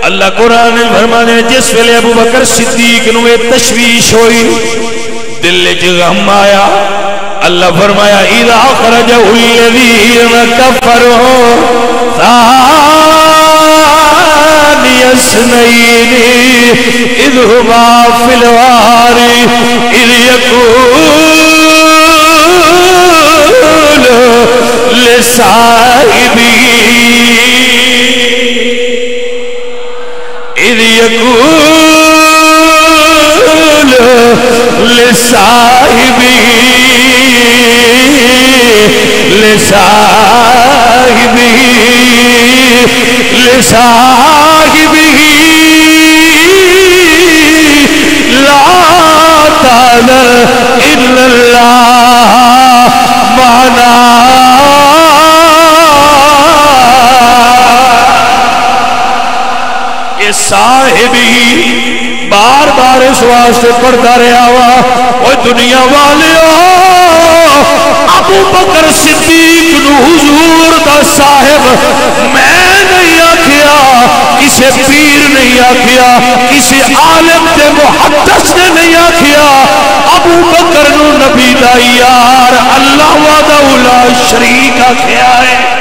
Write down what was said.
اللہ قرآن میں فرمانے جس ویلے ابو بکر صدیق نو یہ تشویش ہوئی دل وچ غم آیا اللہ فرمایا اذا خرجه الذين كفروا ثاني اثنين اذ هما في الغار اذ يقول لصاحبه اذ يقول لصاحبه لا تحزن ان اللہ معنا یہ صاحبی بار بار اس واسطے پڑھتا رہا وا اوہ دنیا والیو ابو بکر صدیق نو حضور دا صاحب میں نہیں آکھیا کسی پیر نہیں آکھیا کسی عالم تے محدث نے نہیں آکھیا ابو بکر نو نبی دا یار اللہ وحدہ لا شریک آکھیا ہے